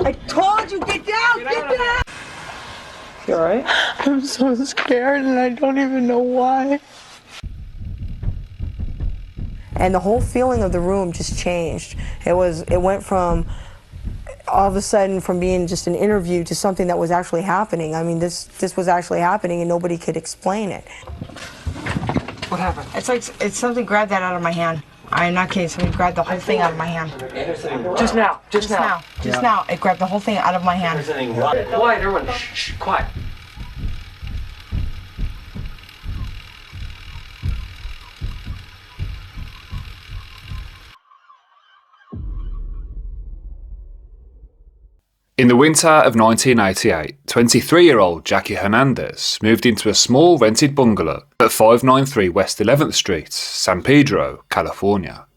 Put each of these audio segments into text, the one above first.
I told you, get down, get down! You alright? I'm so scared and I don't even know why. And the whole feeling of the room just changed. It went from, all of a sudden, from being just an interview to something that was actually happening. I mean, this was actually happening and nobody could explain it. What happened? It's like, something grabbed that out of my hand. I'm not kidding, somebody grabbed the whole thing out of my hand. Just now. Just now, it grabbed the whole thing out of my hand. Quiet, everyone. Shh, quiet. In the winter of 1988, 23-year-old Jackie Hernandez moved into a small rented bungalow at 593 West 11th Street, San Pedro, California.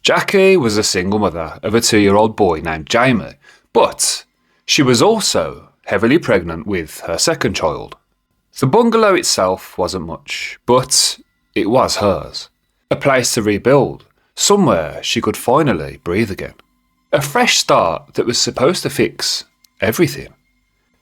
Jackie was a single mother of a 2-year-old boy named Jamie, but she was also heavily pregnant with her second child. The bungalow itself wasn't much, but it was hers. A place to rebuild, somewhere she could finally breathe again. A fresh start that was supposed to fix everything.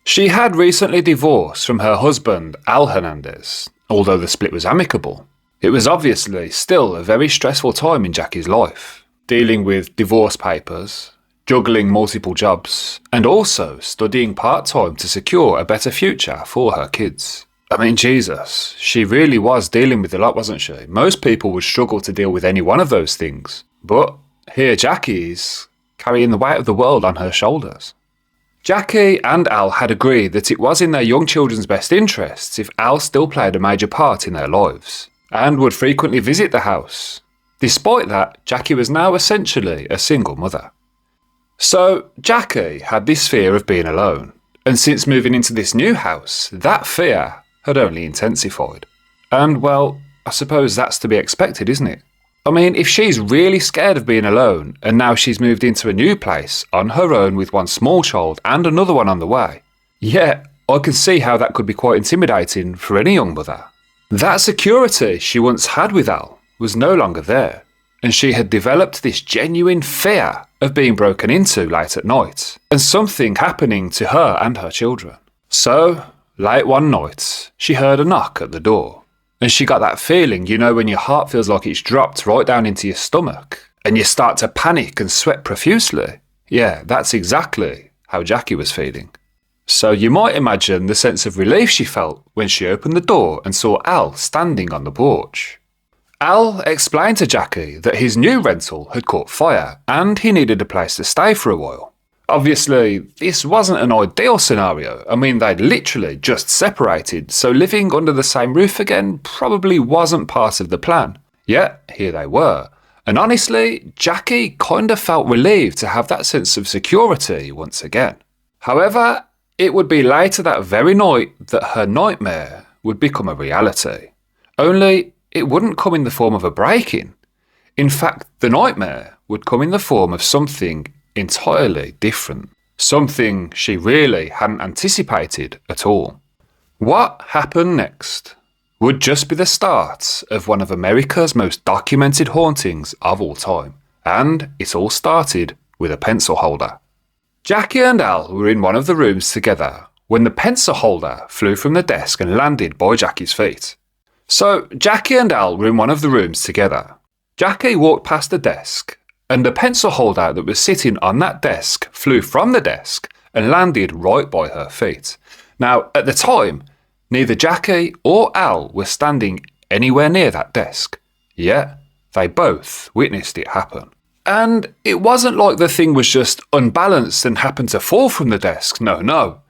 She had recently divorced from her husband, Al Hernandez, although the split was amicable. It was obviously still a very stressful time in Jackie's life, dealing with divorce papers, juggling multiple jobs, and also studying part-time to secure a better future for her kids. I mean, Jesus, she really was dealing with a lot, wasn't she? Most people would struggle to deal with any one of those things, but here Jackie is carrying the weight of the world on her shoulders. Jackie and Al had agreed that it was in their young children's best interests if Al still played a major part in their lives, and would frequently visit the house. Despite that, Jackie was now essentially a single mother. So Jackie had this fear of being alone, and since moving into this new house, that fear had only intensified. And well, I suppose that's to be expected, isn't it? I mean, if she's really scared of being alone, and now she's moved into a new place on her own with one small child and another one on the way, yeah, I can see how that could be quite intimidating for any young mother. That security she once had with Al was no longer there, and she had developed this genuine fear of being broken into late at night, and something happening to her and her children. So, late one night, she heard a knock at the door. And she got that feeling, you know, when your heart feels like it's dropped right down into your stomach, and you start to panic and sweat profusely. Yeah, that's exactly how Jackie was feeling. So you might imagine the sense of relief she felt when she opened the door and saw Al standing on the porch. Al explained to Jackie that his new rental had caught fire and he needed a place to stay for a while. Obviously, this wasn't an ideal scenario. I mean, they'd literally just separated, so living under the same roof again probably wasn't part of the plan. Yet, here they were. And honestly, Jackie kind of felt relieved to have that sense of security once again. However, it would be later that very night that her nightmare would become a reality. Only, it wouldn't come in the form of a break-in. In fact, the nightmare would come in the form of something entirely different. Something she really hadn't anticipated at all. What happened next would just be the start of one of America's most documented hauntings of all time. And it all started with a pencil holder. Jackie and Al were in one of the rooms together when the pencil holder flew from the desk and landed by Jackie's feet. So Jackie and Al were in one of the rooms together. Jackie walked past the desk, and the pencil holder that was sitting on that desk flew from the desk and landed right by her feet. Now, at the time, neither Jackie or Al were standing anywhere near that desk, yet they both witnessed it happen. And it wasn't like the thing was just unbalanced and happened to fall from the desk, no.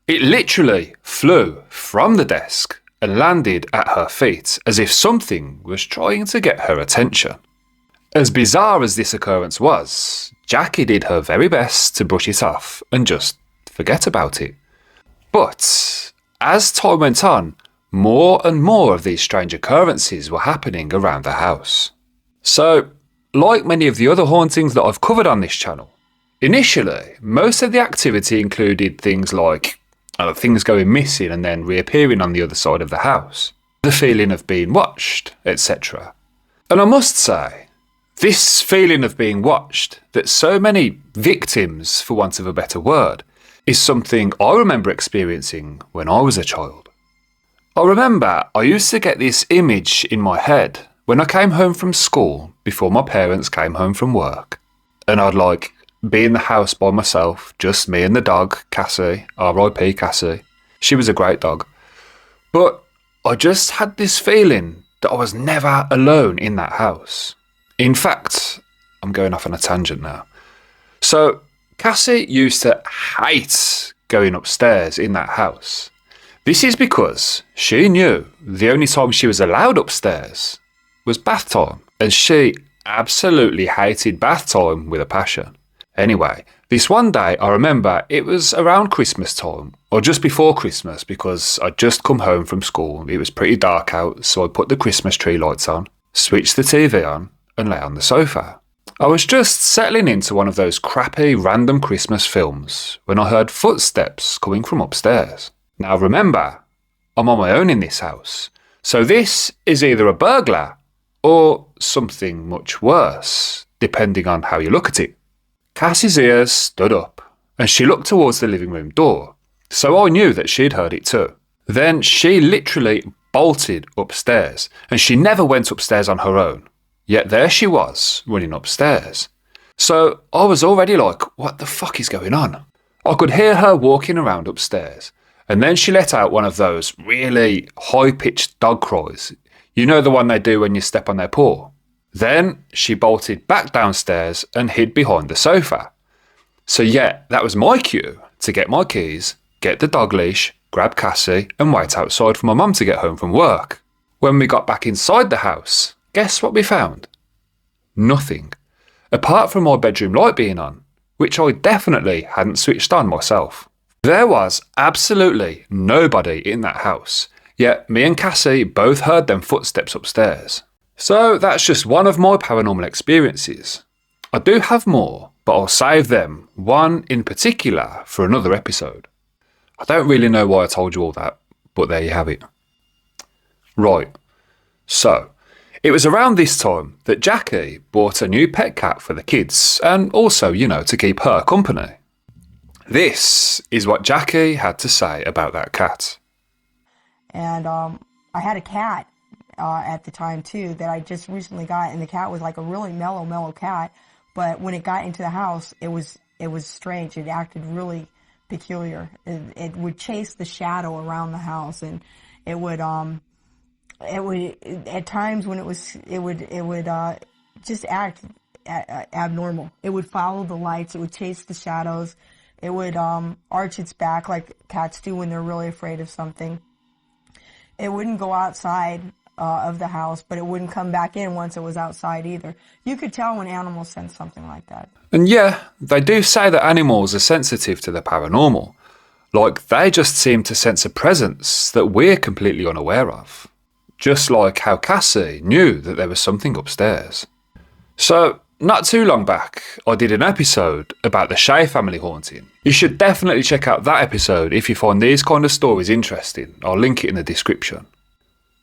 It literally flew from the desk and landed at her feet as if something was trying to get her attention. As bizarre as this occurrence was, Jackie did her very best to brush it off and just forget about it. But as time went on, more and more of these strange occurrences were happening around the house. So, like many of the other hauntings that I've covered on this channel, initially, most of the activity included things like things going missing and then reappearing on the other side of the house, the feeling of being watched, etc. And I must say, This feeling of being watched, that so many victims, for want of a better word, is something I remember experiencing when I was a child. I remember I used to get this image in my head when I came home from school before my parents came home from work. And I'd be in the house by myself, just me and the dog, Cassie, R.I.P. Cassie. She was a great dog. But I just had this feeling that I was never alone in that house. In fact, I'm going off on a tangent now. So, Cassie used to hate going upstairs in that house. This is because she knew the only time she was allowed upstairs was bath time, and she absolutely hated bath time with a passion. Anyway, this one day I remember it was around Christmas time, or just before Christmas, because I'd just come home from school. It was pretty dark out, so I put the Christmas tree lights on, switched the TV on, and lay on the sofa. I was just settling into one of those crappy random Christmas films when I heard footsteps coming from upstairs. Now remember, I'm on my own in this house, so this is either a burglar or something much worse, depending on how you look at it. Cassie's ears stood up and she looked towards the living room door, so I knew that she'd heard it too. Then she literally bolted upstairs, and she never went upstairs on her own. Yet there she was, running upstairs. So I was already like, what the fuck is going on? I could hear her walking around upstairs, and then she let out one of those really high-pitched dog cries. You know, the one they do when you step on their paw? Then she bolted back downstairs and hid behind the sofa. So yeah, that was my cue to get my keys, get the dog leash, grab Cassie and wait outside for my mum to get home from work. When we got back inside the house, guess what we found? Nothing. Apart from my bedroom light being on, which I definitely hadn't switched on myself. There was absolutely nobody in that house, yet me and Cassie both heard them footsteps upstairs. So that's just one of my paranormal experiences. I do have more, but I'll save them, one in particular, for another episode. I don't really know why I told you all that, but there you have it. Right, so it was around this time that Jackie bought a new pet cat for the kids, and also, to keep her company. This is what Jackie had to say about that cat. And I had a cat at the time too that I just recently got, and the cat was like a really mellow cat, but when it got into the house, it was strange. It acted really peculiar. It would chase the shadow around the house, and it would at times when it would just act abnormal. It would follow the lights. It would chase the shadows. It would arch its back like cats do when they're really afraid of something. It wouldn't go outside of the house, but it wouldn't come back in once it was outside either. You could tell when animals sense something like that. And yeah, they do say that animals are sensitive to the paranormal. Like, they just seem to sense a presence that we're completely unaware of. Just like how Cassie knew that there was something upstairs. So, not too long back, I did an episode about the Shea family haunting. You should definitely check out that episode if you find these kind of stories interesting. I'll link it in the description.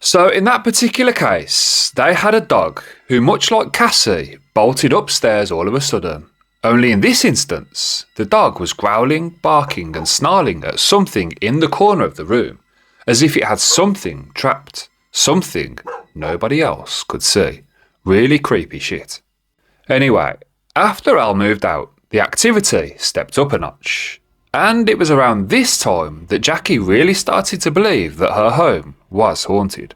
So in that particular case, they had a dog who, much like Cassie, bolted upstairs all of a sudden. Only in this instance, the dog was growling, barking and snarling at something in the corner of the room, as if it had something trapped, something nobody else could see. Really creepy shit. Anyway, after Al moved out, the activity stepped up a notch. And it was around this time that Jackie really started to believe that her home was haunted.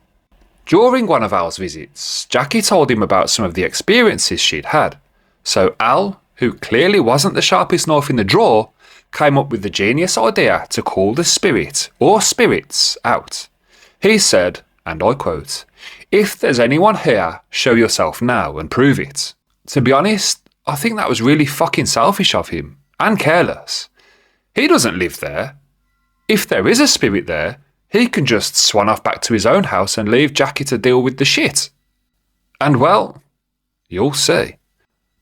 During one of Al's visits, Jackie told him about some of the experiences she'd had. So Al, who clearly wasn't the sharpest knife in the drawer, came up with the genius idea to call the spirit or spirits out. He said, and I quote, "If there's anyone here, show yourself now and prove it." To be honest, I think that was really fucking selfish of him, and careless. He doesn't live there. If there is a spirit there, he can just swan off back to his own house and leave Jackie to deal with the shit. And well, you'll see.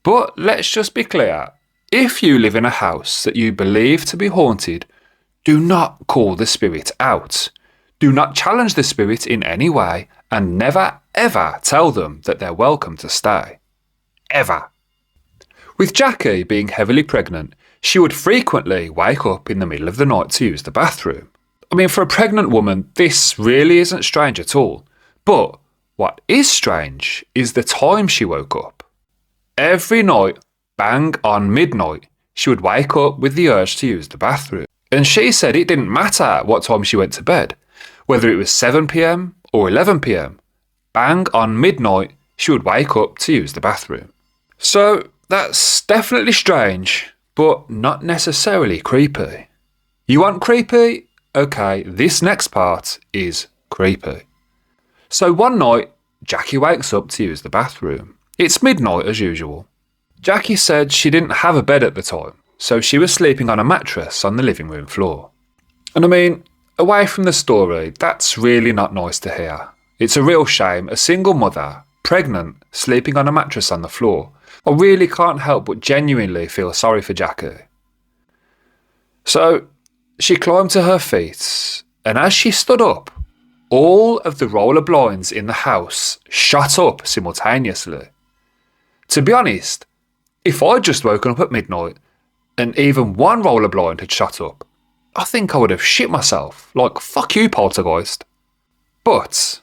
But let's just be clear. If you live in a house that you believe to be haunted, do not call the spirit out. Do not challenge the spirit in any way, and never ever tell them that they're welcome to stay. ever. With Jackie being heavily pregnant, she would frequently wake up in the middle of the night to use the bathroom. I mean, for a pregnant woman, this really isn't strange at all. But what is strange is the time she woke up. Every night, bang on midnight, she would wake up with the urge to use the bathroom. And she said it didn't matter what time she went to bed, whether it was 7 p.m. or 11 p.m. Bang on midnight, she would wake up to use the bathroom. So that's definitely strange, but not necessarily creepy. You want creepy? Okay, this next part is creepy. So one night, Jackie wakes up to use the bathroom. It's midnight as usual. Jackie said she didn't have a bed at the time, so she was sleeping on a mattress on the living room floor. And I mean, away from the story, that's really not nice to hear. It's a real shame, a single mother, pregnant, sleeping on a mattress on the floor. I really can't help but genuinely feel sorry for Jackie. So, she climbed to her feet, and as she stood up, all of the roller blinds in the house shot up simultaneously. To be honest, if I'd just woken up at midnight and even one roller blind had shot up, I think I would have shit myself, like fuck you, Poltergeist. But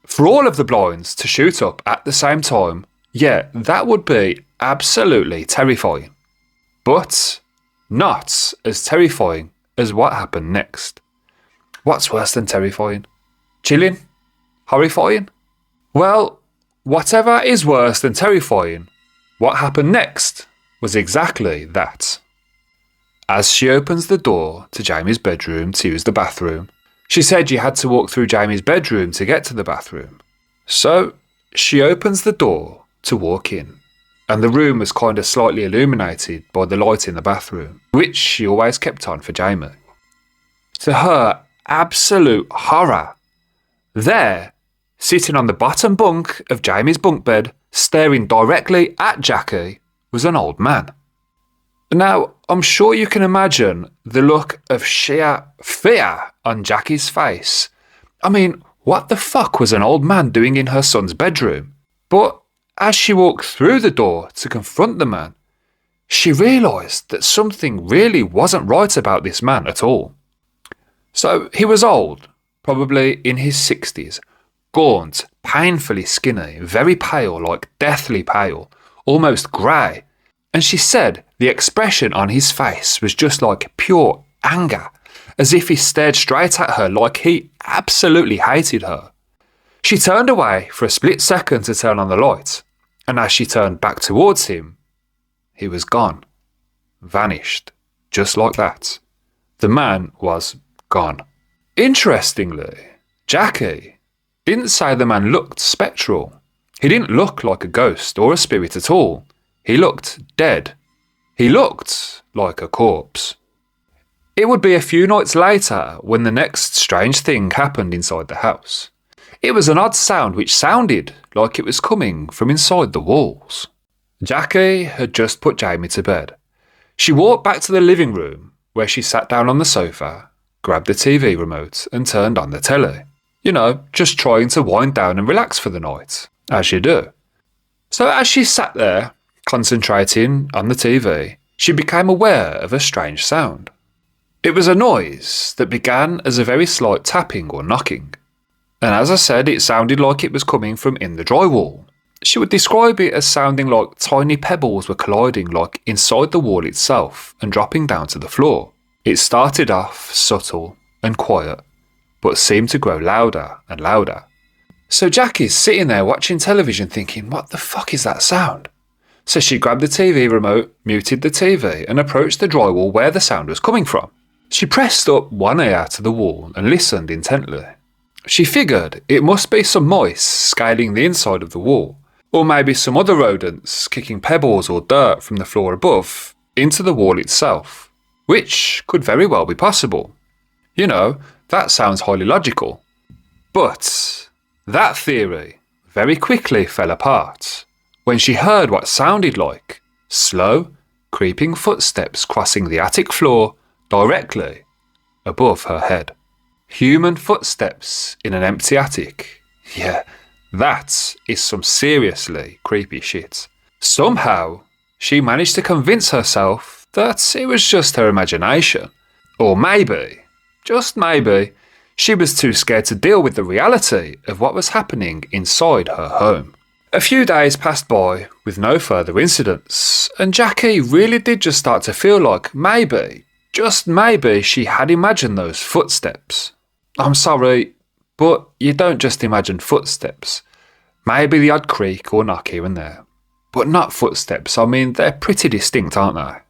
for all of the blinds to shoot up at the same time, yeah, that would be absolutely terrifying. But not as terrifying as what happened next. What's worse than terrifying? Chilling? Horrifying? Well, whatever is worse than terrifying, what happened next was exactly that. As she opens the door to Jamie's bedroom to use the bathroom, she said you had to walk through Jamie's bedroom to get to the bathroom. So she opens the door to walk in, and the room was kind of slightly illuminated by the light in the bathroom, which she always kept on for Jamie. To her absolute horror, there, sitting on the bottom bunk of Jamie's bunk bed, staring directly at Jackie, was an old man. Now, I'm sure you can imagine the look of sheer fear on Jackie's face. I mean, what the fuck was an old man doing in her son's bedroom? But as she walked through the door to confront the man, she realised that something really wasn't right about this man at all. So he was old, probably in his 60s, gaunt, painfully skinny, very pale, like deathly pale, almost grey. And she said the expression on his face was just like pure anger, as if he stared straight at her like he absolutely hated her. She turned away for a split second to turn on the light, and as she turned back towards him, he was gone. Vanished. Just like that. The man was gone. Interestingly, Jackie didn't say the man looked spectral. He didn't look like a ghost or a spirit at all. He looked dead. He looked like a corpse. It would be a few nights later when the next strange thing happened inside the house. It was an odd sound which sounded like it was coming from inside the walls. Jackie had just put Jamie to bed. She walked back to the living room where she sat down on the sofa, grabbed the TV remote and turned on the telly. You know, just trying to wind down and relax for the night, as you do. So as she sat there, concentrating on the TV, she became aware of a strange sound. It was a noise that began as a very slight tapping or knocking. And as I said, it sounded like it was coming from in the drywall. She would describe it as sounding like tiny pebbles were colliding like inside the wall itself and dropping down to the floor. It started off subtle and quiet, but seemed to grow louder and louder. So Jackie's sitting there watching television thinking, what the fuck is that sound? So she grabbed the TV remote, muted the TV and approached the drywall where the sound was coming from. She pressed up one ear to the wall and listened intently. She figured it must be some mice scaling the inside of the wall, or maybe some other rodents kicking pebbles or dirt from the floor above into the wall itself, which could very well be possible. You know, that sounds highly logical. But that theory very quickly fell apart when she heard what sounded like slow, creeping footsteps crossing the attic floor directly above her head. Human footsteps in an empty attic. Yeah, that is some seriously creepy shit. Somehow, she managed to convince herself that it was just her imagination. Or maybe, just maybe, she was too scared to deal with the reality of what was happening inside her home. A few days passed by with no further incidents, and Jackie really did just start to feel like maybe, just maybe, she had imagined those footsteps. I'm sorry, but you don't just imagine footsteps. Maybe the odd creak or knock here and there. But not footsteps. I mean, they're pretty distinct, aren't they?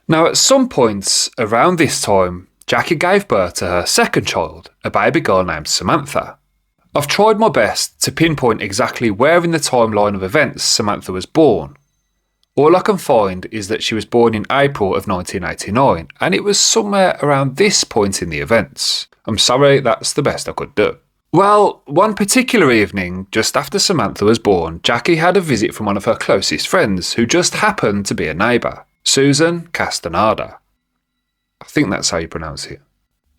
Now, at some point around this time, Jackie gave birth to her second child, a baby girl named Samantha. I've tried my best to pinpoint exactly where in the timeline of events Samantha was born. All I can find is that she was born in April of 1989, and it was somewhere around this point in the events. I'm sorry, that's the best I could do. Well, one particular evening, just after Samantha was born, Jackie had a visit from one of her closest friends, who just happened to be a neighbour, Susan Castaneda. I think that's how you pronounce it.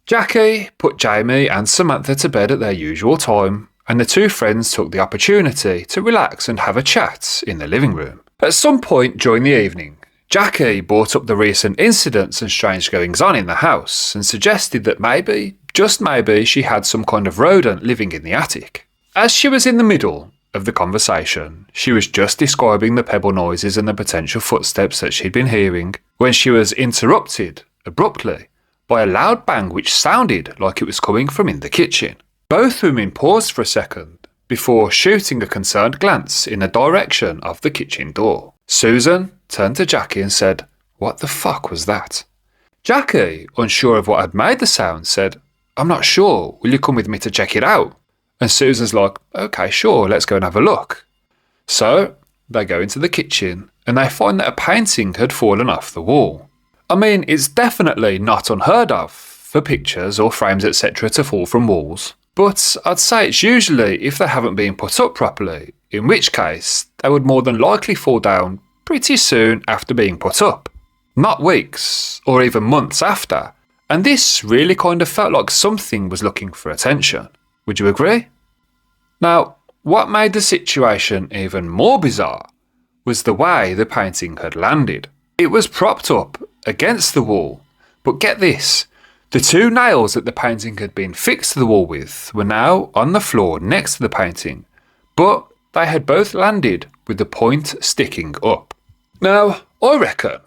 Jackie put Jamie and Samantha to bed at their usual time, and the two friends took the opportunity to relax and have a chat in the living room. At some point during the evening, Jackie brought up the recent incidents and strange goings-on in the house and suggested that maybe, just maybe, she had some kind of rodent living in the attic. As she was in the middle of the conversation, she was just describing the pebble noises and the potential footsteps that she'd been hearing when she was interrupted abruptly by a loud bang which sounded like it was coming from in the kitchen. Both women paused for a second before shooting a concerned glance in the direction of the kitchen door. Susan turned to Jackie and said, "What the fuck was that?" Jackie, unsure of what had made the sound, said, "I'm not sure. Will you come with me to check it out?" And Susan's like, "Okay, sure, let's go and have a look." So they go into the kitchen and they find that a painting had fallen off the wall. I mean, it's definitely not unheard of for pictures or frames etc. to fall from walls, but I'd say it's usually if they haven't been put up properly, in which case they would more than likely fall down pretty soon after being put up. Not weeks or even months after, and this really kind of felt like something was looking for attention. Would you agree? Now, what made the situation even more bizarre was the way the painting had landed. It was propped up against the wall, but get this, the two nails that the painting had been fixed to the wall with were now on the floor next to the painting, but they had both landed with the point sticking up. Now, I reckon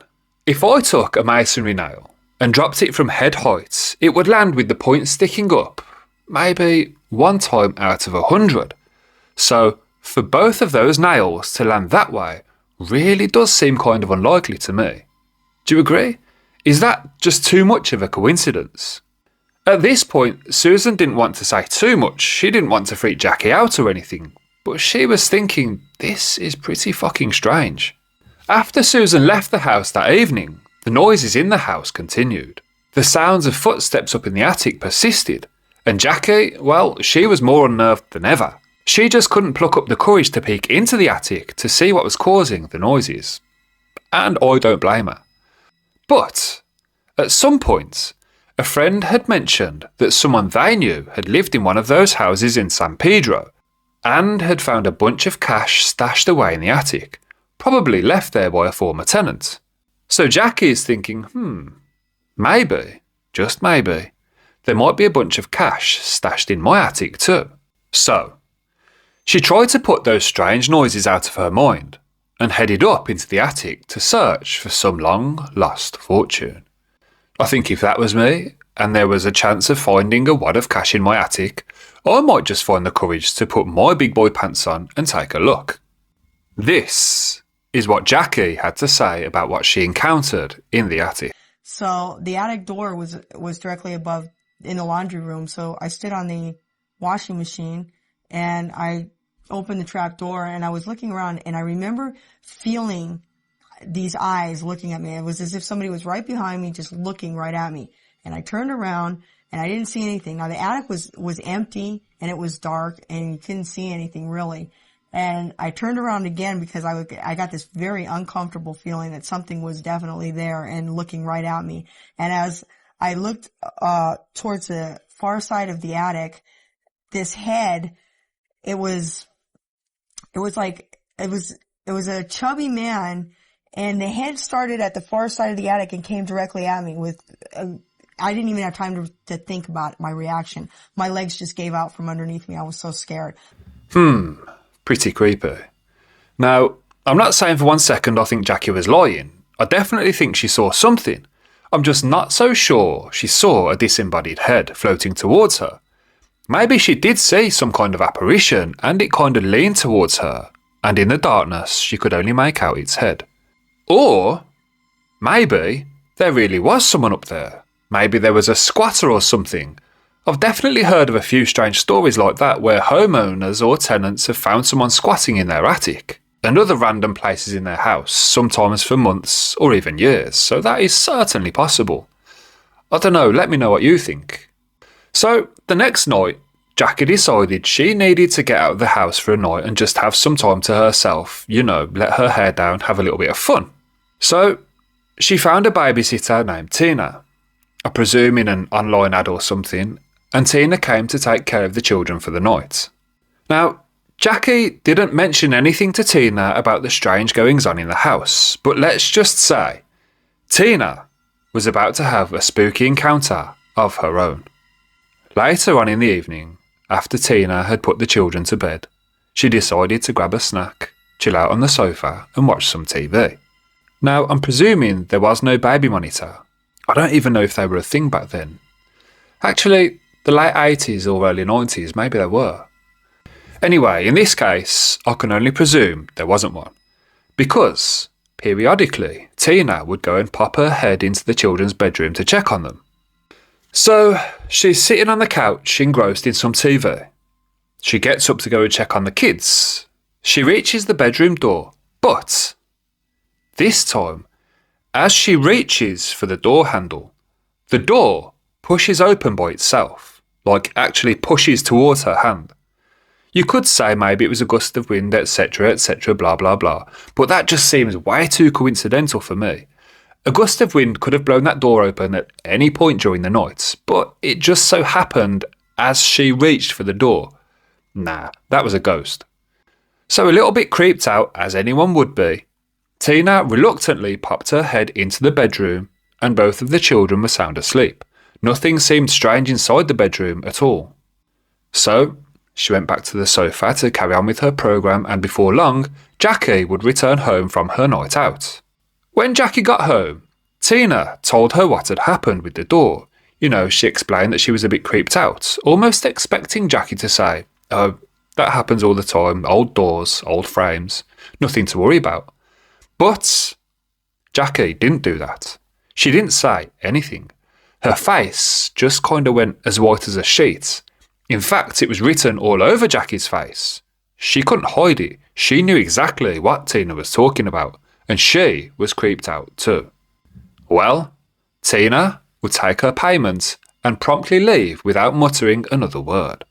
if I took a masonry nail and dropped it from head height, it would land with the point sticking up maybe one time out of 100. So for both of those nails to land that way really does seem kind of unlikely to me. Do you agree? Is that just too much of a coincidence? At this point, Susan didn't want to say too much. She didn't want to freak Jackie out or anything, but she was thinking, this is pretty fucking strange. After Susan left the house that evening, the noises in the house continued. The sounds of footsteps up in the attic persisted, and Jackie, well, she was more unnerved than ever. She just couldn't pluck up the courage to peek into the attic to see what was causing the noises. And I don't blame her. But at some point, a friend had mentioned that someone they knew had lived in one of those houses in San Pedro and had found a bunch of cash stashed away in the attic, probably left there by a former tenant. So Jackie is thinking, maybe, just maybe, there might be a bunch of cash stashed in my attic too. So she tried to put those strange noises out of her mind and headed up into the attic to search for some long-lost fortune. I think if that was me, and there was a chance of finding a wad of cash in my attic, I might just find the courage to put my big boy pants on and take a look. This is what Jackie had to say about what she encountered in the attic. So the attic door was directly above in the laundry room, so I stood on the washing machine and I opened the trap door and I was looking around and I remember feeling these eyes looking at me. It was as if somebody was right behind me just looking right at me. And I turned around and I didn't see anything. Now the attic was empty and it was dark and you couldn't see anything really. And I turned around again because I got this very uncomfortable feeling that something was definitely there and looking right at me. And as I looked towards the far side of the attic, this head, it was It was a chubby man, and the head started at the far side of the attic and came directly at me with... I didn't even have time to think about my reaction. My legs just gave out from underneath me. I was so scared. Pretty creepy. Now, I'm not saying for 1 second I think Jackie was lying. I definitely think she saw something. I'm just not so sure she saw a disembodied head floating towards her. Maybe she did see some kind of apparition and it kind of leaned towards her, and in the darkness she could only make out its head. Or maybe there really was someone up there. Maybe there was a squatter or something. I've definitely heard of a few strange stories like that where homeowners or tenants have found someone squatting in their attic and other random places in their house, sometimes for months or even years, so that is certainly possible. I don't know, let me know what you think. So, the next night, Jackie decided she needed to get out of the house for a night and just have some time to herself, let her hair down, have a little bit of fun. So, she found a babysitter named Tina. I presume in an online ad or something, and Tina came to take care of the children for the night. Now, Jackie didn't mention anything to Tina about the strange goings on in the house, but let's just say, Tina was about to have a spooky encounter of her own. Later on in the evening, after Tina had put the children to bed, she decided to grab a snack, chill out on the sofa and watch some TV. Now, I'm presuming there was no baby monitor. I don't even know if they were a thing back then. Actually, the late 80s or early 90s, maybe they were. Anyway, in this case, I can only presume there wasn't one. Because, periodically, Tina would go and pop her head into the children's bedroom to check on them. So, she's sitting on the couch engrossed in some TV. She gets up to go and check on the kids. She reaches the bedroom door, but this time, as she reaches for the door handle, the door pushes open by itself, like actually pushes towards her hand. You could say maybe it was a gust of wind, etc, blah blah blah, but that just seems way too coincidental for me. A gust of wind could have blown that door open at any point during the night, but it just so happened as she reached for the door. Nah, that was a ghost. So a little bit creeped out, as anyone would be, Tina reluctantly popped her head into the bedroom and both of the children were sound asleep. Nothing seemed strange inside the bedroom at all. So, she went back to the sofa to carry on with her programme, and before long, Jackie would return home from her night out. When Jackie got home, Tina told her what had happened with the door. She explained that she was a bit creeped out, almost expecting Jackie to say, "Oh, that happens all the time, old doors, old frames, nothing to worry about." But Jackie didn't do that. She didn't say anything. Her face just kind of went as white as a sheet. In fact, it was written all over Jackie's face. She couldn't hide it. She knew exactly what Tina was talking about, and she was creeped out too. Well, Tina would take her payment and promptly leave without muttering another word.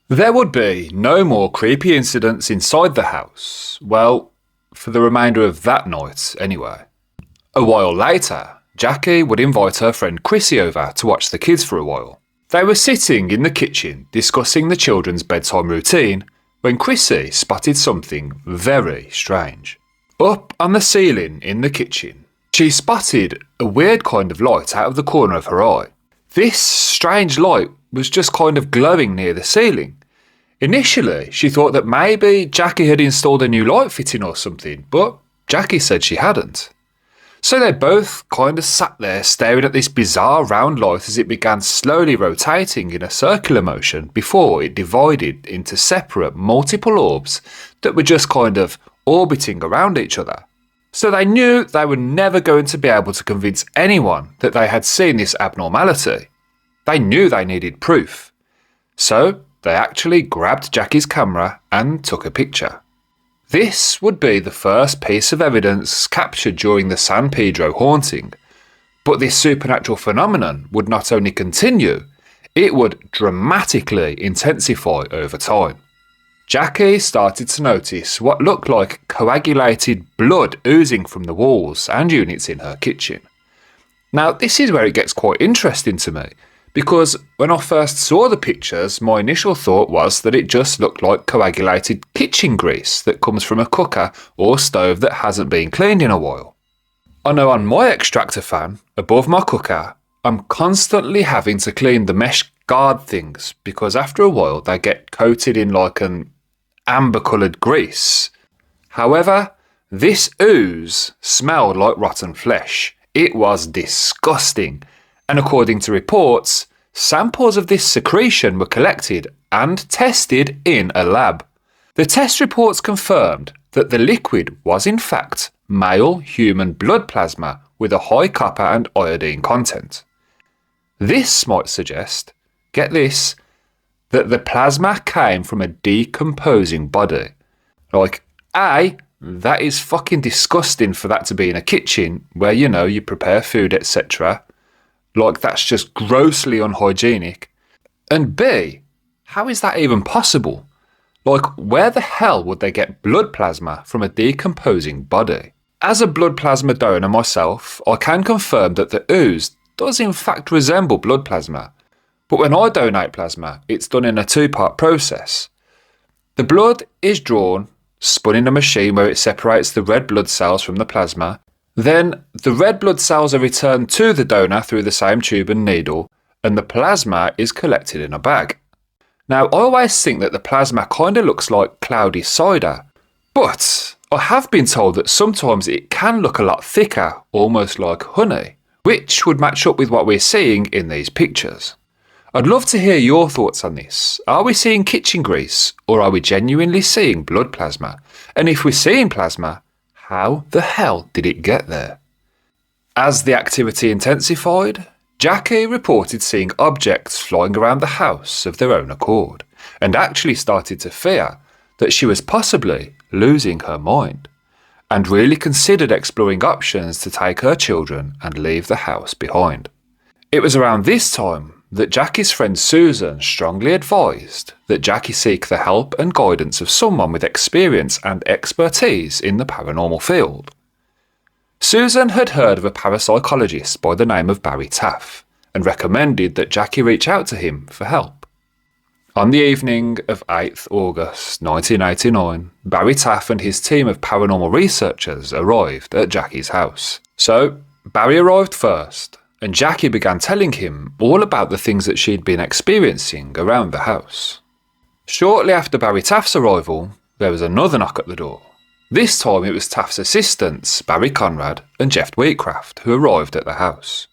There would be no more creepy incidents inside the house. Well, for the remainder of that night, anyway. A while later, Jackie would invite her friend Chrissy over to watch the kids for a while. They were sitting in the kitchen discussing the children's bedtime routine when Chrissy spotted something very strange. Up on the ceiling in the kitchen, she spotted a weird kind of light out of the corner of her eye. This strange light was just kind of glowing near the ceiling. Initially, she thought that maybe Jackie had installed a new light fitting or something, but Jackie said she hadn't. So they both kind of sat there staring at this bizarre round light as it began slowly rotating in a circular motion before it divided into separate multiple orbs that were just kind of orbiting around each other. So they knew they were never going to be able to convince anyone that they had seen this abnormality. They knew they needed proof. So they actually grabbed Jackie's camera and took a picture. This would be the first piece of evidence captured during the San Pedro Haunting, but this supernatural phenomenon would not only continue, it would dramatically intensify over time. Jackie started to notice what looked like coagulated blood oozing from the walls and units in her kitchen. Now, this is where it gets quite interesting to me, because when I first saw the pictures, my initial thought was that it just looked like coagulated kitchen grease that comes from a cooker or stove that hasn't been cleaned in a while. I know on my extractor fan, above my cooker, I'm constantly having to clean the mesh guard things because after a while they get coated in like an amber-coloured grease. However, this ooze smelled like rotten flesh. It was disgusting, and according to reports, samples of this secretion were collected and tested in a lab. The test reports confirmed that the liquid was in fact male human blood plasma with a high copper and iodine content. This might suggest, get this, that the plasma came from a decomposing body. Like, that is fucking disgusting for that to be in a kitchen where, you prepare food, etc. Like, that's just grossly unhygienic. And B, how is that even possible? Like, where the hell would they get blood plasma from a decomposing body? As a blood plasma donor myself, I can confirm that the ooze does in fact resemble blood plasma. But when I donate plasma, it's done in a two-part process. The blood is drawn, spun in a machine where it separates the red blood cells from the plasma. Then the red blood cells are returned to the donor through the same tube and needle, and the plasma is collected in a bag. Now, I always think that the plasma kind of looks like cloudy cider, but I have been told that sometimes it can look a lot thicker, almost like honey, which would match up with what we're seeing in these pictures. I'd love to hear your thoughts on this. Are we seeing kitchen grease, or are we genuinely seeing blood plasma? And if we're seeing plasma, how the hell did it get there? As the activity intensified, Jackie reported seeing objects flying around the house of their own accord, and actually started to fear that she was possibly losing her mind, and really considered exploring options to take her children and leave the house behind. It was around this time that Jackie's friend Susan strongly advised that Jackie seek the help and guidance of someone with experience and expertise in the paranormal field. Susan had heard of a parapsychologist by the name of Barry Taff and recommended that Jackie reach out to him for help. On the evening of 8th August 1989, Barry Taff and his team of paranormal researchers arrived at Jackie's house. So, Barry arrived first, and Jackie began telling him all about the things that she'd been experiencing around the house. Shortly after Barry Taff's arrival, there was another knock at the door. This time it was Taff's assistants, Barry Conrad and Jeff Wheatcraft, who arrived at the house.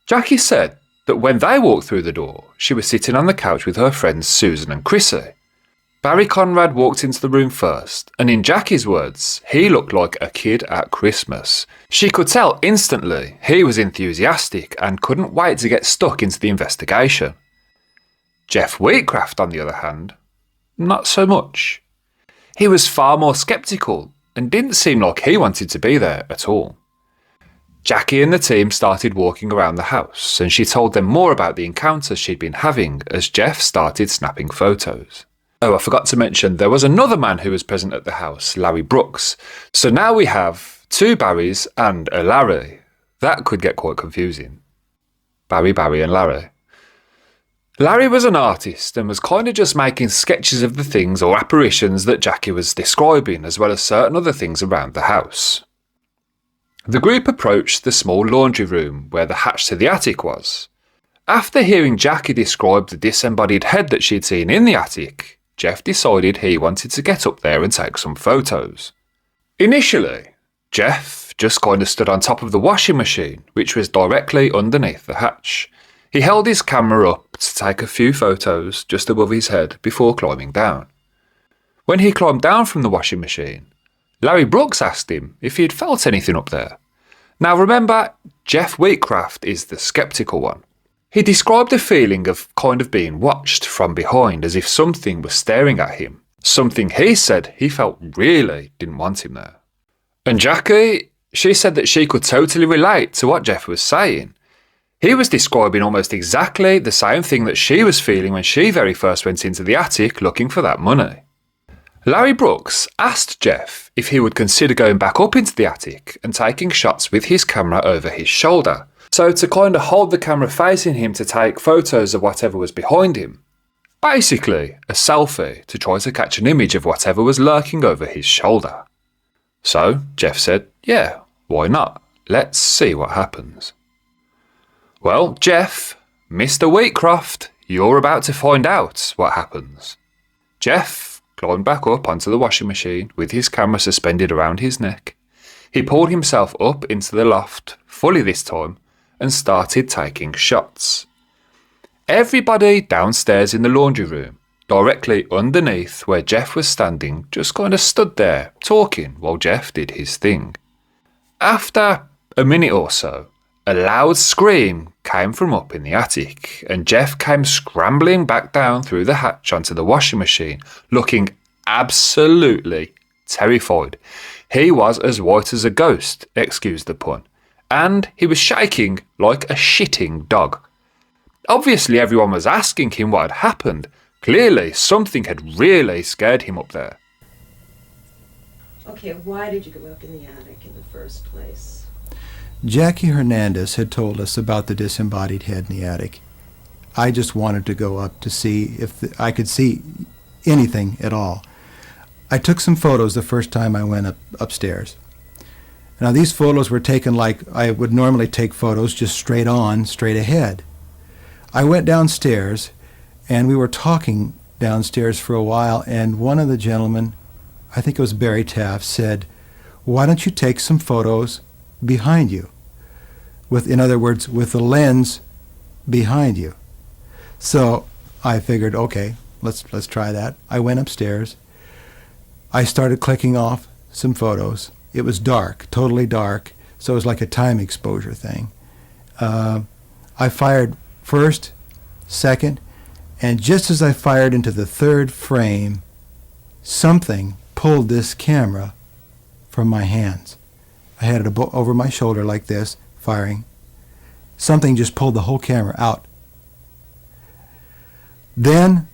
Jackie said that when they walked through the door, she was sitting on the couch with her friends Susan and Chrissy. Barry Conrad walked into the room first, and in Jackie's words, he looked like a kid at Christmas. She could tell instantly he was enthusiastic and couldn't wait to get stuck into the investigation. Jeff Wheatcraft, on the other hand, not so much. He was far more sceptical and didn't seem like he wanted to be there at all. Jackie and the team started walking around the house, and she told them more about the encounters she'd been having as Jeff started snapping photos. Oh, I forgot to mention, there was another man who was present at the house, Larry Brooks. So now we have two Barrys and a Larry. That could get quite confusing. Barry, and Larry. Larry was an artist and was kind of just making sketches of the things or apparitions that Jackie was describing, as well as certain other things around the house. The group approached the small laundry room where the hatch to the attic was. After hearing Jackie describe the disembodied head that she'd seen in the attic, Jeff decided he wanted to get up there and take some photos. Initially, Jeff just kind of stood on top of the washing machine, which was directly underneath the hatch. He held his camera up to take a few photos just above his head before climbing down. When he climbed down from the washing machine, Larry Brooks asked him if he'd felt anything up there. Now remember, Jeff Wheatcraft is the skeptical one. He described a feeling of kind of being watched from behind, as if something was staring at him. Something he said he felt really didn't want him there. And Jackie, she said that she could totally relate to what Jeff was saying. He was describing almost exactly the same thing that she was feeling when she very first went into the attic looking for that money. Larry Brooks asked Jeff if he would consider going back up into the attic and taking shots with his camera over his shoulder, So to kind of hold the camera facing him to take photos of whatever was behind him. Basically, a selfie to try to catch an image of whatever was lurking over his shoulder. So Jeff said, yeah, why not? Let's see what happens. Well, Jeff, Mr. Wheatcroft, you're about to find out what happens. Jeff climbed back up onto the washing machine with his camera suspended around his neck. He pulled himself up into the loft, fully this time, and started taking shots. Everybody downstairs in the laundry room, directly underneath where Jeff was standing, just kind of stood there, talking while Jeff did his thing. After a minute or so, a loud scream came from up in the attic, and Jeff came scrambling back down through the hatch onto the washing machine, looking absolutely terrified. He was as white as a ghost, excuse the pun, and he was shaking like a shitting dog. Obviously everyone was asking him what had happened. Clearly something had really scared him up there. Okay, why did you go up in the attic in the first place? Jackie Hernandez had told us about the disembodied head in the attic. I just wanted to go up to see if I could see anything at all. I took some photos the first time I went upstairs. Now these photos were taken like I would normally take photos, just straight on, straight ahead. I went downstairs, and we were talking downstairs for a while, and one of the gentlemen, I think it was Barry Taft, said, why don't you take some photos behind you? In other words, with the lens behind you. So I figured, okay, let's try that. I went upstairs. I started clicking off some photos. It was dark, totally dark, so it was like a time exposure thing. I fired first, second, and just as I fired into the third frame, something pulled this camera from my hands. I had it over my shoulder like this, firing. Something just pulled the whole camera out. Then,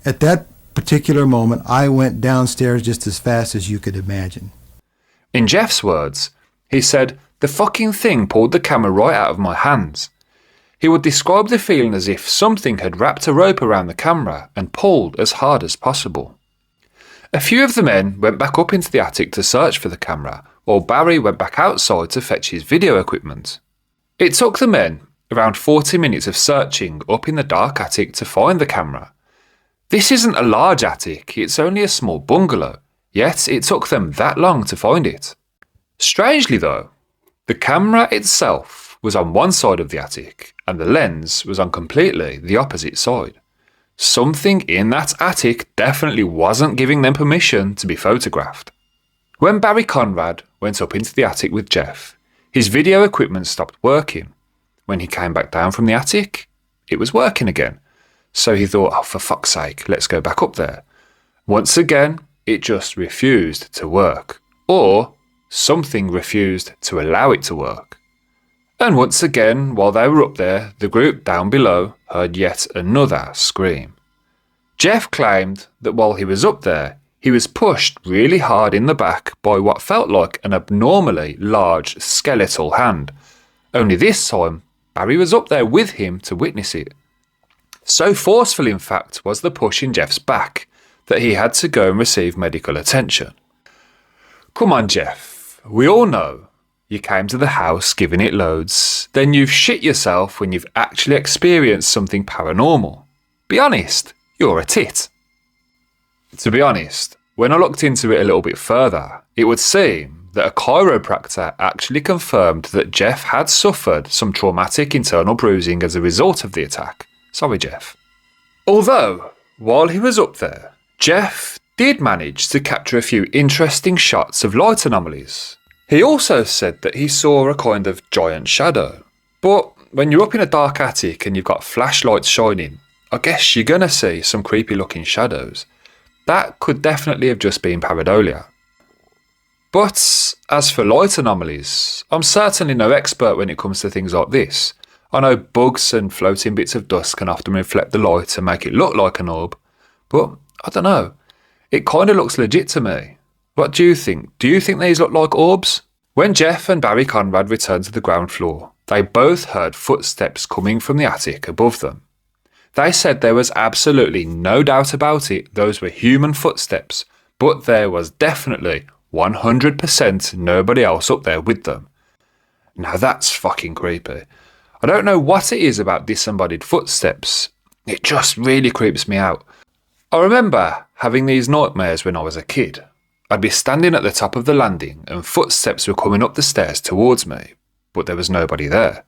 at that particular moment, I went downstairs just as fast as you could imagine. In Jeff's words, he said, the fucking thing pulled the camera right out of my hands. He would describe the feeling as if something had wrapped a rope around the camera and pulled as hard as possible. A few of the men went back up into the attic to search for the camera, while Barry went back outside to fetch his video equipment. It took the men around 40 minutes of searching up in the dark attic to find the camera. This isn't a large attic, it's only a small bungalow, yet it took them that long to find it. Strangely though, the camera itself was on one side of the attic, and the lens was on completely the opposite side. Something in that attic definitely wasn't giving them permission to be photographed. When Barry Conrad went up into the attic with Jeff, his video equipment stopped working. When he came back down from the attic, it was working again. So he thought, oh, for fuck's sake, let's go back up there. Once again, it just refused to work. Or something refused to allow it to work. And once again, while they were up there, the group down below heard yet another scream. Jeff claimed that while he was up there, he was pushed really hard in the back by what felt like an abnormally large skeletal hand. Only this time, Barry was up there with him to witness it. So forceful, in fact, was the push in Jeff's back that he had to go and receive medical attention. Come on, Jeff, we all know you came to the house giving it loads, then you've shit yourself when you've actually experienced something paranormal. Be honest, you're a tit. To be honest, when I looked into it a little bit further, it would seem that a chiropractor actually confirmed that Jeff had suffered some traumatic internal bruising as a result of the attack. Sorry, Jeff. Although, while he was up there, Jeff did manage to capture a few interesting shots of light anomalies. He also said that he saw a kind of giant shadow. But when you're up in a dark attic and you've got flashlights shining, I guess you're gonna see some creepy looking shadows. That could definitely have just been pareidolia. But as for light anomalies, I'm certainly no expert when it comes to things like this. I know bugs and floating bits of dust can often reflect the light and make it look like an orb, but I don't know. It kind of looks legit to me. What do you think? Do you think these look like orbs? When Jeff and Barry Conrad returned to the ground floor, they both heard footsteps coming from the attic above them. They said there was absolutely no doubt about it, those were human footsteps, but there was definitely 100% nobody else up there with them. Now that's fucking creepy. I don't know what it is about disembodied footsteps. It just really creeps me out. I remember having these nightmares when I was a kid. I'd be standing at the top of the landing and footsteps were coming up the stairs towards me, but there was nobody there.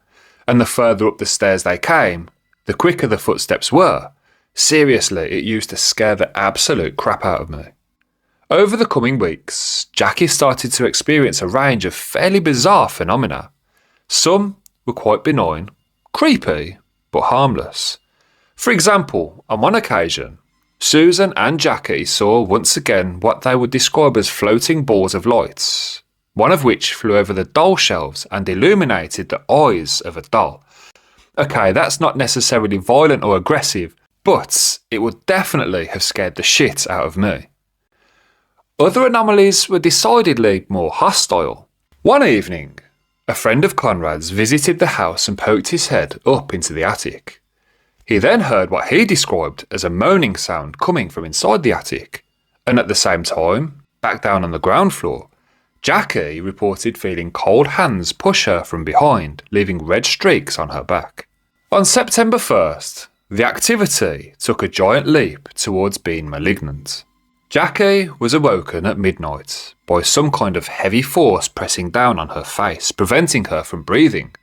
And the further up the stairs they came, the quicker the footsteps were. Seriously, it used to scare the absolute crap out of me. Over the coming weeks, Jackie started to experience a range of fairly bizarre phenomena. Some were quite benign, creepy, but harmless. For example, on one occasion, Susan and Jackie saw once again what they would describe as floating balls of lights, one of which flew over the doll shelves and illuminated the eyes of a doll. Okay, that's not necessarily violent or aggressive, but it would definitely have scared the shit out of me. Other anomalies were decidedly more hostile. One evening, a friend of Conrad's visited the house and poked his head up into the attic. He then heard what he described as a moaning sound coming from inside the attic, and at the same time, back down on the ground floor, Jackie reported feeling cold hands push her from behind, leaving red streaks on her back. On September 1st, the activity took a giant leap towards being malignant. Jackie was awoken at midnight by some kind of heavy force pressing down on her face, preventing her from breathing.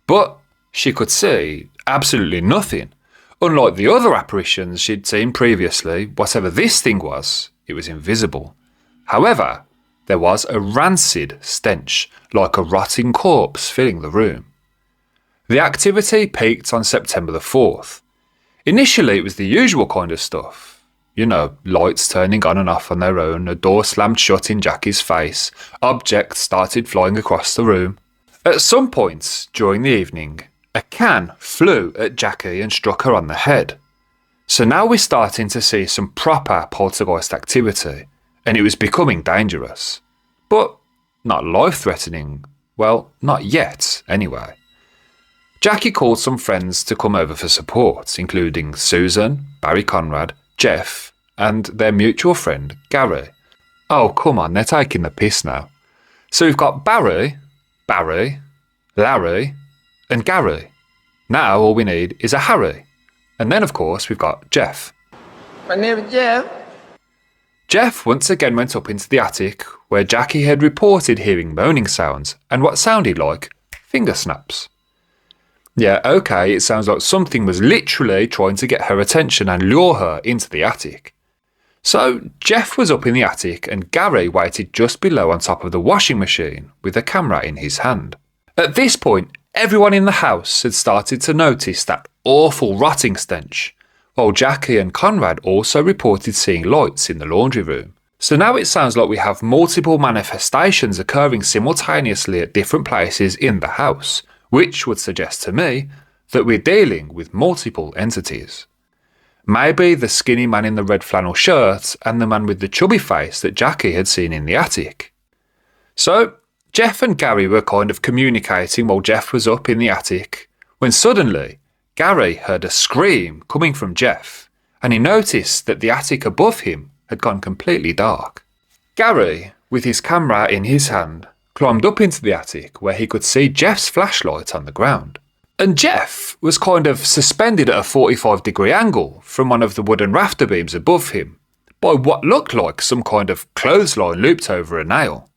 But she could see absolutely nothing. Unlike the other apparitions she'd seen previously, whatever this thing was, it was invisible. However, there was a rancid stench, like a rotting corpse filling the room. The activity peaked on September the 4th. Initially, it was the usual kind of stuff. You know, lights turning on and off on their own, a door slammed shut in Jackie's face, objects started flying across the room. At some point during the evening, a can flew at Jackie and struck her on the head. So now we're starting to see some proper poltergeist activity, and it was becoming dangerous. But not life-threatening. Well, not yet, anyway. Jackie called some friends to come over for support, including Susan, Barry Conrad, Jeff, and their mutual friend, Gary. Oh, come on, they're taking the piss now. So we've got Barry, Larry, and Gary. Now all we need is a Harry. And then, of course, we've got Jeff. My name is Jeff. Jeff once again went up into the attic, where Jackie had reported hearing moaning sounds and what sounded like finger snaps. Yeah, okay, it sounds like something was literally trying to get her attention and lure her into the attic. So Jeff was up in the attic and Gary waited just below on top of the washing machine with a camera in his hand. At this point, everyone in the house had started to notice that awful rotting stench, while Jackie and Conrad also reported seeing lights in the laundry room. So now it sounds like we have multiple manifestations occurring simultaneously at different places in the house, which would suggest to me that we're dealing with multiple entities. Maybe the skinny man in the red flannel shirt and the man with the chubby face that Jackie had seen in the attic. So Jeff and Gary were kind of communicating while Jeff was up in the attic, when suddenly Gary heard a scream coming from Jeff, and he noticed that the attic above him had gone completely dark. Gary, with his camera in his hand, climbed up into the attic where he could see Jeff's flashlight on the ground. And Jeff was kind of suspended at a 45-degree angle from one of the wooden rafter beams above him by what looked like some kind of clothesline looped over a nail.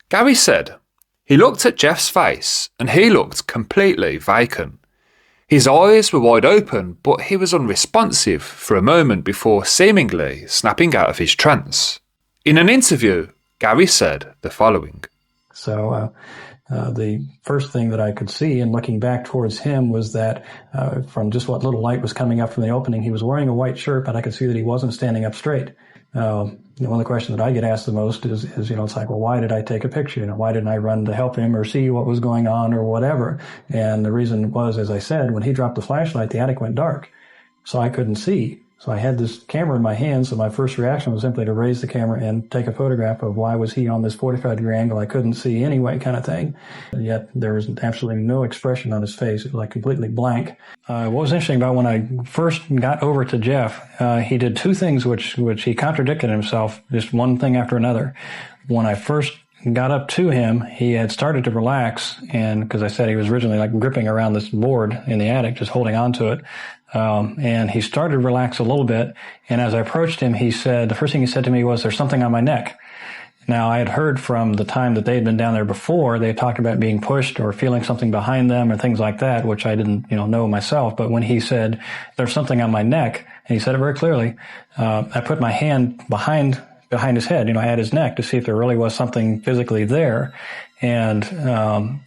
Gary said he looked at Jeff's face and he looked completely vacant. His eyes were wide open, but he was unresponsive for a moment before seemingly snapping out of his trance. In an interview, Gary said the following. So the first thing that I could see, and looking back towards him, was that from just what little light was coming up from the opening, he was wearing a white shirt, but I could see that he wasn't standing up straight. One of the questions that I get asked the most is, it's like, well, why did I take a picture? Why didn't I run to help him or see what was going on or whatever? And the reason was, as I said, when he dropped the flashlight, the attic went dark. So I couldn't see So I had this camera in my hand, so my first reaction was simply to raise the camera and take a photograph of why was he on this 45-degree angle I couldn't see anyway kind of thing. Yet there was absolutely no expression on his face. It was like completely blank. What was interesting about when I first got over to Jeff, he did two things which he contradicted himself, just one thing after another. When I first got up to him, he had started to relax, and because I said he was originally like gripping around this board in the attic, just holding on to it. And he started to relax a little bit. And as I approached him, the first thing he said to me was, "There's something on my neck." Now, I had heard from the time that they had been down there before, they had talked about being pushed or feeling something behind them or things like that, which I didn't, know myself. But when he said, "There's something on my neck," and he said it very clearly, I put my hand behind his head, at his neck to see if there really was something physically there. And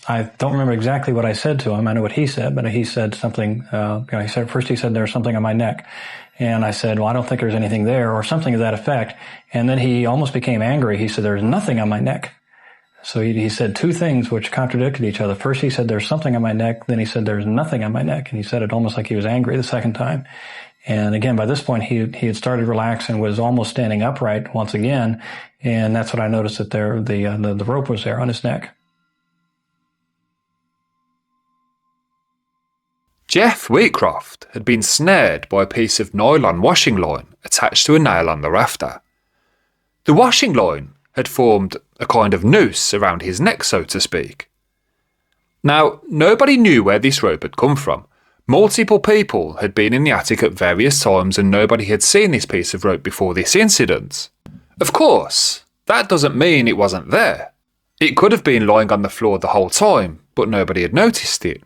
I don't remember exactly what I said to him. I know what he said, but he said something, he said, "There's something on my neck." And I said, "Well, I don't think there's anything there," or something to that effect. And then he almost became angry. He said, "There's nothing on my neck." So he said two things which contradicted each other. First, he said, "There's something on my neck." Then he said, "There's nothing on my neck." And he said it almost like he was angry the second time. And again, by this point, he had started to relax and was almost standing upright once again. And that's when I noticed that the rope was there on his neck. Jeff Wheatcroft had been snared by a piece of nylon washing line attached to a nail on the rafter. The washing line had formed a kind of noose around his neck, so to speak. Now, nobody knew where this rope had come from. Multiple people had been in the attic at various times and nobody had seen this piece of rope before this incident. Of course, that doesn't mean it wasn't there. It could have been lying on the floor the whole time, but nobody had noticed it.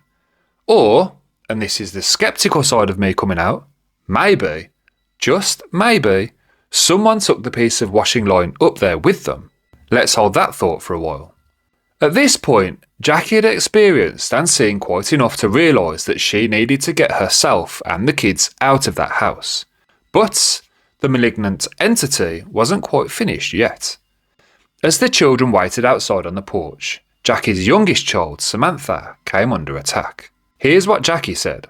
Or, and this is the sceptical side of me coming out, maybe, just maybe, someone took the piece of washing line up there with them. Let's hold that thought for a while. At this point, Jackie had experienced and seen quite enough to realise that she needed to get herself and the kids out of that house. But the malignant entity wasn't quite finished yet. As the children waited outside on the porch, Jackie's youngest child, Samantha, came under attack. Here's what Jackie said.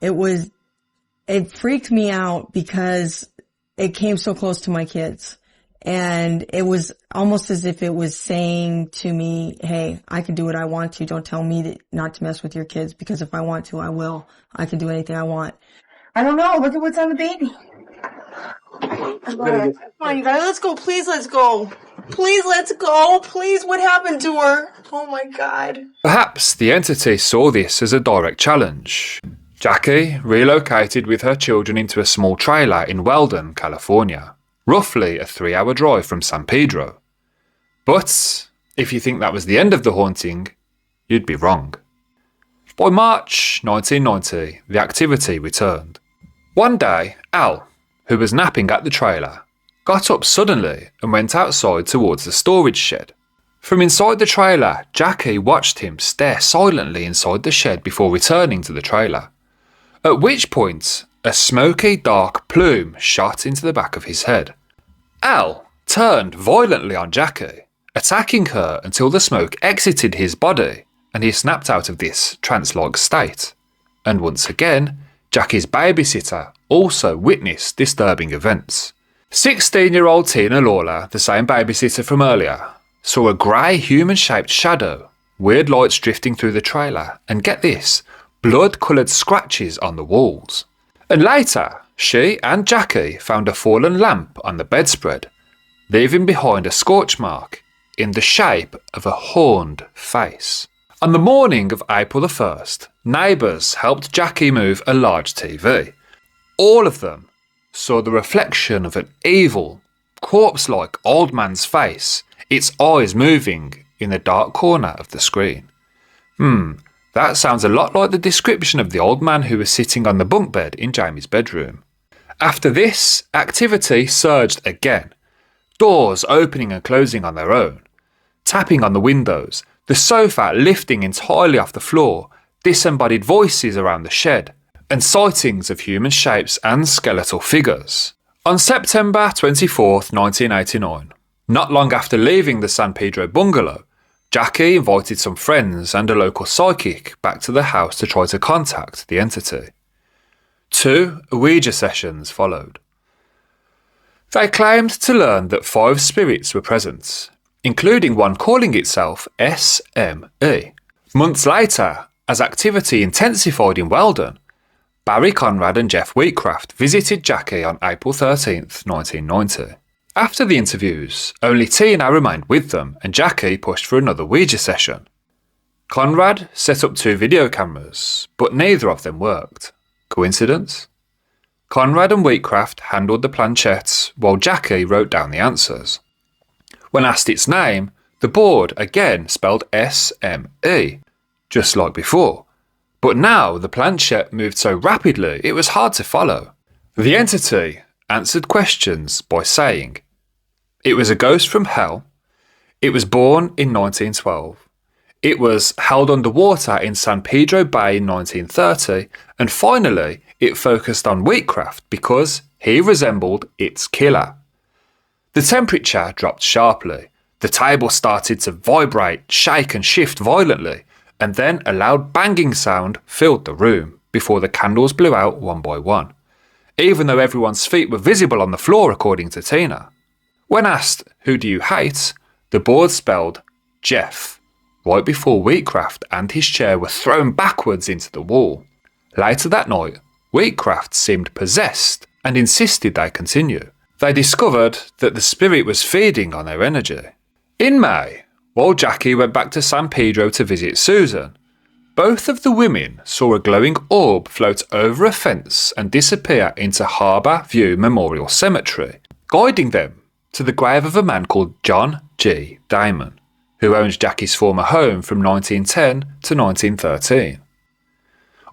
It freaked me out because it came so close to my kids. And it was almost as if it was saying to me, "Hey, I can do what I want to. Don't tell me not to mess with your kids, because if I want to, I will. I can do anything I want." I don't know. Look at what's on the baby. Come on, you guys. Let's go. Please, let's go. Please, let's go. Please, what happened to her? Oh, my God. Perhaps the entity saw this as a direct challenge. Jackie relocated with her children into a small trailer in Weldon, California. Roughly a 3-hour drive from San Pedro. But if you think that was the end of the haunting, you'd be wrong. By March 1990, the activity returned. One day, Al, who was napping at the trailer, got up suddenly and went outside towards the storage shed. From inside the trailer, Jackie watched him stare silently inside the shed before returning to the trailer. At which point, a smoky dark plume shot into the back of his head. Al turned violently on Jackie, attacking her until the smoke exited his body and he snapped out of this trance-like state. And once again, Jackie's babysitter also witnessed disturbing events. 16-year-old Tina Lawler, the same babysitter from earlier, saw a grey human-shaped shadow, weird lights drifting through the trailer, and get this, blood-coloured scratches on the walls. And later, she and Jackie found a fallen lamp on the bedspread, leaving behind a scorch mark in the shape of a horned face. On the morning of April the 1st, neighbours helped Jackie move a large TV. All of them saw the reflection of an evil, corpse-like old man's face, its eyes moving in the dark corner of the screen. That sounds a lot like the description of the old man who was sitting on the bunk bed in Jamie's bedroom. After this, activity surged again. Doors opening and closing on their own. Tapping on the windows, the sofa lifting entirely off the floor, disembodied voices around the shed, and sightings of human shapes and skeletal figures. On September 24th, 1989, not long after leaving the San Pedro bungalow, Jackie invited some friends and a local psychic back to the house to try to contact the entity. 2 Ouija sessions followed. They claimed to learn that 5 spirits were present, including one calling itself SME. Months later, as activity intensified in Weldon, Barry Conrad and Jeff Wheatcraft visited Jackie on April 13th, 1990. After the interviews, only Tina remained with them and Jackie pushed for another Ouija session. Conrad set up 2 video cameras, but neither of them worked. Coincidence? Conrad and Wheatcraft handled the planchette while Jackie wrote down the answers. When asked its name, the board again spelled SME, just like before. But now the planchette moved so rapidly it was hard to follow. The entity answered questions by saying, it was a ghost from hell, it was born in 1912, it was held underwater in San Pedro Bay in 1930, and finally it focused on Wheatcraft because he resembled its killer. The temperature dropped sharply, the table started to vibrate, shake and shift violently, and then a loud banging sound filled the room before the candles blew out one by one, even though everyone's feet were visible on the floor according to Tina. When asked, who do you hate, the board spelled Jeff, right before Wheatcraft and his chair were thrown backwards into the wall. Later that night, Wheatcraft seemed possessed and insisted they continue. They discovered that the spirit was feeding on their energy. In May, while Jackie went back to San Pedro to visit Susan, both of the women saw a glowing orb float over a fence and disappear into Harbour View Memorial Cemetery, guiding them to the grave of a man called John G. Damon, who owned Jackie's former home from 1910 to 1913.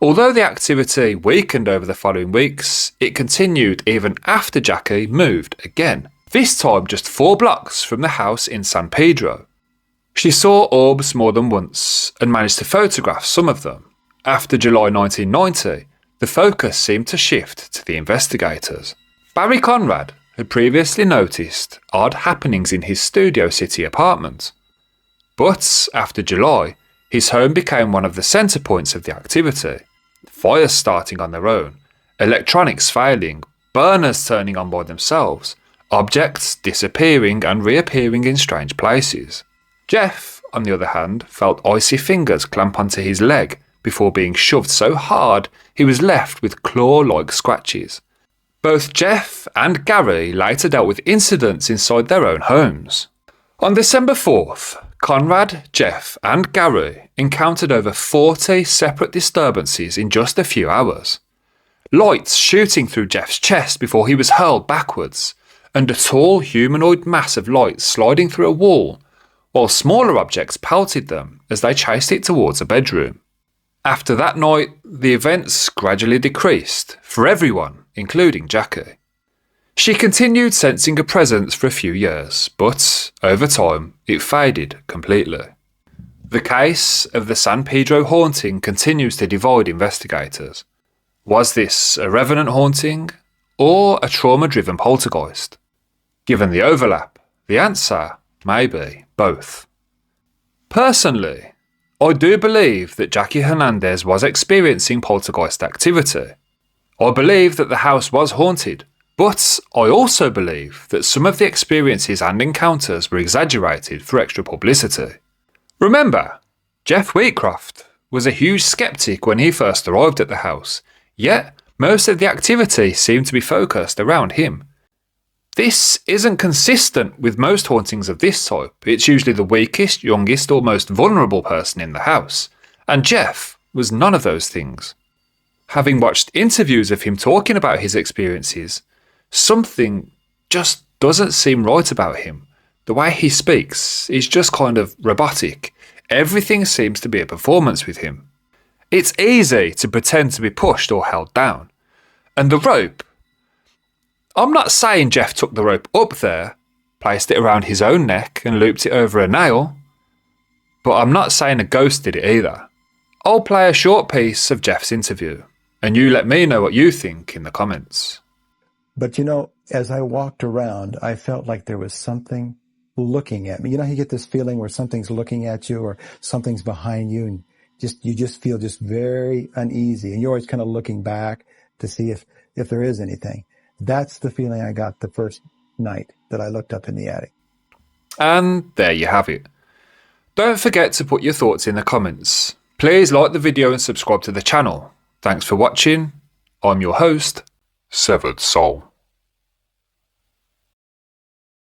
Although the activity weakened over the following weeks, it continued even after Jackie moved again, this time just 4 blocks from the house in San Pedro. She saw orbs more than once and managed to photograph some of them. After July 1990, the focus seemed to shift to the investigators. Barry Conrad had previously noticed odd happenings in his Studio City apartment. But after July, his home became one of the centre points of the activity. Fires starting on their own, electronics failing, burners turning on by themselves, objects disappearing and reappearing in strange places. Jeff, on the other hand, felt icy fingers clamp onto his leg before being shoved so hard he was left with claw-like scratches. Both Jeff and Gary later dealt with incidents inside their own homes. On December 4th, Conrad, Jeff and Gary encountered over 40 separate disturbances in just a few hours. Lights shooting through Jeff's chest before he was hurled backwards, and a tall humanoid mass of light sliding through a wall, while smaller objects pelted them as they chased it towards a bedroom. After that night, the events gradually decreased for everyone, including Jackie. She continued sensing a presence for a few years, but over time it faded completely. The case of the San Pedro Haunting continues to divide investigators. Was this a revenant haunting or a trauma-driven poltergeist? Given the overlap, the answer may be both. Personally, I do believe that Jackie Hernandez was experiencing poltergeist activity. I believe that the house was haunted, but I also believe that some of the experiences and encounters were exaggerated for extra publicity. Remember, Jeff Wheatcraft was a huge skeptic when he first arrived at the house, yet most of the activity seemed to be focused around him. This isn't consistent with most hauntings of this type. It's usually the weakest, youngest or most vulnerable person in the house, and Jeff was none of those things. Having watched interviews of him talking about his experiences, something just doesn't seem right about him. The way he speaks is just kind of robotic. Everything seems to be a performance with him. It's easy to pretend to be pushed or held down. And the rope, I'm not saying Jeff took the rope up there, placed it around his own neck and looped it over a nail, but I'm not saying a ghost did it either. I'll play a short piece of Jeff's interview, and you let me know what you think in the comments. But you know, as I walked around, I felt like there was something looking at me. You know, you get this feeling where something's looking at you or something's behind you, and you just feel just very uneasy, and you're always kind of looking back to see if there is anything. That's the feeling I got the first night that I looked up in the attic. And there you have it. Don't forget to put your thoughts in the comments. Please like the video and subscribe to the channel. Thanks for watching. I'm your host, Severed Soul.